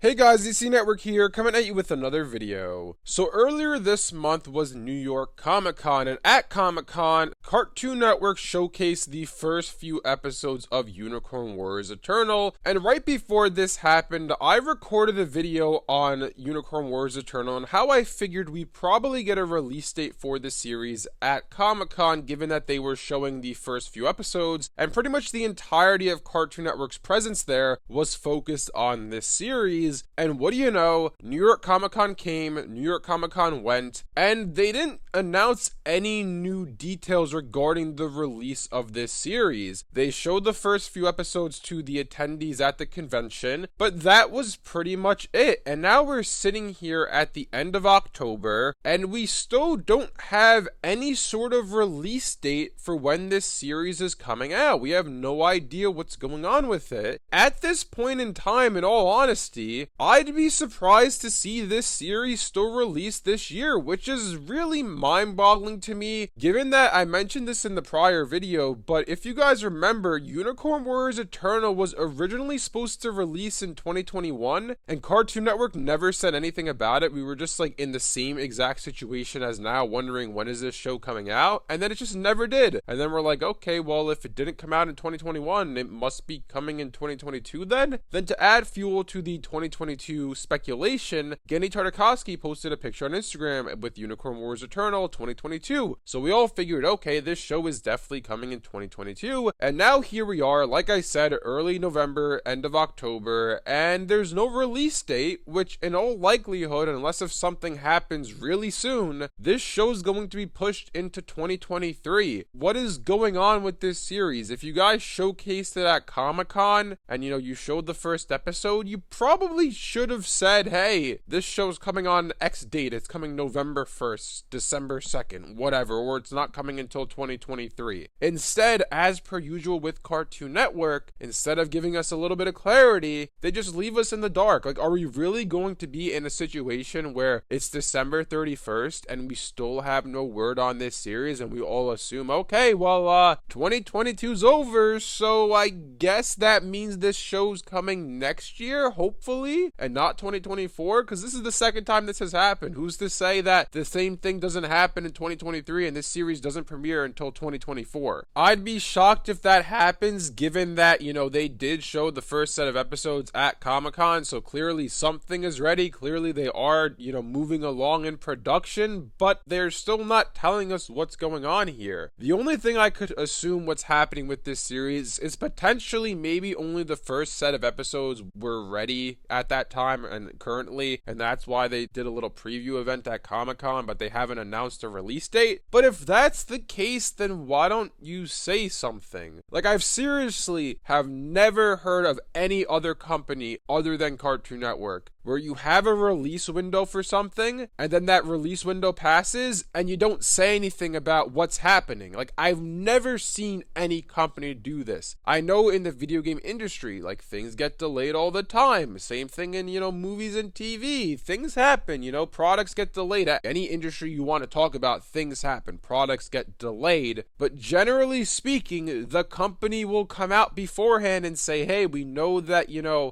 Hey guys, DC Network here, coming at you with another video. So earlier this month was New York ComicCon, and at ComicCon, Cartoon Network showcased the first few episodes of Unicorn Warriors Eternal, and right before this happened, I recorded a video on Unicorn Warriors Eternal and how I figured we'd probably get a release date for the series at ComicCon, given that they were showing the first few episodes, and pretty much the entirety of Cartoon Network's presence there was focused on this series. And what do you know, New York Comic-Con came, New York Comic-Con went, and they didn't announce any new details regarding the release of this series. They showed the first few episodes to the attendees at the convention, but that was pretty much it. And now we're sitting here at the end of October, and we still don't have any sort of release date for when this series is coming out. We have no idea what's going on with it. At this point in time, in all honesty, I'd be surprised to see this series still released this year, which is really mind-boggling to me, given that I mentioned this in the prior video, but if you guys remember, Unicorn Warriors Eternal was originally supposed to release in 2021, and Cartoon Network never said anything about it. We were just like in the same exact situation as now, wondering when is this show coming out, and then it just never did. And then we're like, okay, well, if it didn't come out in 2021, it must be coming in 2022 then? Then to add fuel to the 2022 speculation, Genny Tartakovsky posted a picture on Instagram with Unicorn Wars Eternal 2022. So we all figured, okay, this show is definitely coming in 2022. And now here we are, like I said, early November, end of October, and there's no release date, which in all likelihood, unless if something happens really soon, this show's going to be pushed into 2023. What is going on with this series? If you guys showcased it at Comic-Con and you showed the first episode, you probably should have said, hey, this show's coming on X date, it's coming November 1st, December 2nd, whatever, or it's not coming until 2023. Instead, as per usual with Cartoon Network, instead of giving us a little bit of clarity, they just leave us in the dark. Like, are we really going to be in a situation where it's December 31st and we still have no word on this series and we all assume, okay, well, 2022's over, so I guess that means this show's coming next year, hopefully, and not 2024, because this is the second time this has happened. Who's to say that the same thing doesn't happen in 2023 and this series doesn't premiere until 2024? I'd be shocked if that happens, given that, they did show the first set of episodes at Comic-Con, so clearly something is ready. Clearly they are, moving along in production, but they're still not telling us what's going on here. The only thing I could assume what's happening with this series is potentially maybe only the first set of episodes were ready at that time and currently, and that's why they did a little preview event at Comic-Con, but they haven't announced a release date. But if that's the case, then why don't you say something? Like, I've seriously have never heard of any other company other than Cartoon Network where you have a release window for something, and then that release window passes, and you don't say anything about what's happening. Like, I've never seen any company do this. I know in the video game industry, like, things get delayed all the time. Same thing in, movies and TV. Things happen, products get delayed. At any industry you want to talk about, things happen. Products get delayed. But generally speaking, the company will come out beforehand and say, hey, we know that,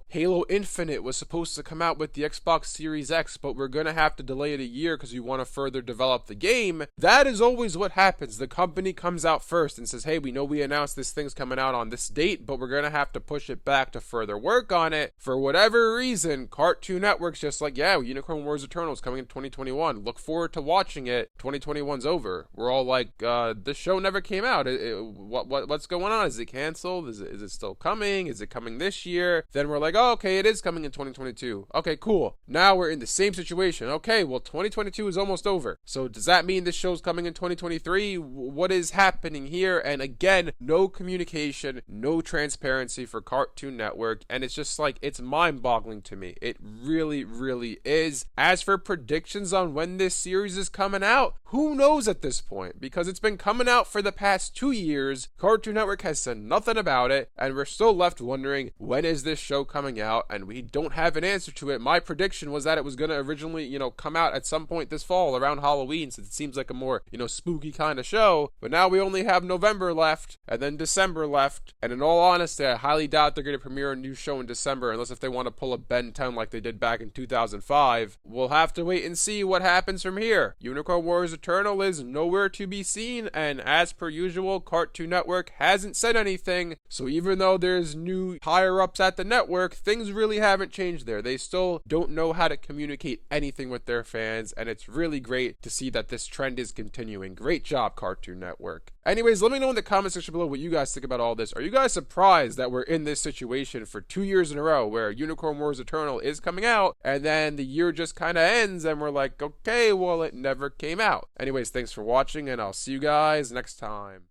Halo Infinite was supposed to come out with the Xbox Series X, but we're gonna have to delay it a year because we want to further develop the game. That is always what happens. The company comes out first and says, hey, we know we announced this thing's coming out on this date, but we're gonna have to push it back to further work on it. For whatever reason, Cartoon Network's just like, yeah, Unicorn Wars Eternal is coming in 2021. Look forward to watching it. 2021's over. We're all like, the show never came out. What's going on? Is it canceled? Is it still coming? Is it coming this year? Then we're like, oh, okay, it is coming in 2022. Okay, cool. Now we're in the same situation. Okay, well, 2022 is almost over. So does that mean this show's coming in 2023? What is happening here? And again, no communication, no transparency for Cartoon Network. And it's just like, it's mind-boggling to me. It really, really is. As for predictions on when this series is coming out, who knows at this point? Because it's been coming out for the past 2 years. Cartoon Network has said nothing about it. And we're still left wondering, when is this show coming out? And we don't have an answer to it. My prediction was that it was going to originally, come out at some point this fall around Halloween, since it seems like a more, spooky kind of show. But now we only have November left and then December left. And in all honesty, I highly doubt they're going to premiere a new show in December unless if they want to pull a rebuild Ben 10 like they did back in 2005. We'll have to wait and see what happens from here. Unicorn Wars Eternal is nowhere to be seen, and as per usual, Cartoon Network hasn't said anything, so even though there's new higher-ups at the network, things really haven't changed there. They still don't know how to communicate anything with their fans, and it's really great to see that this trend is continuing. Great job, Cartoon Network. Anyways, let me know in the comment section below what you guys think about all this. Are you guys surprised that we're in this situation for 2 years in a row where Unicorn Wars Eternal is coming out, and then the year just kind of ends, and we're like, okay, well, it never came out. Anyways, thanks for watching, and I'll see you guys next time.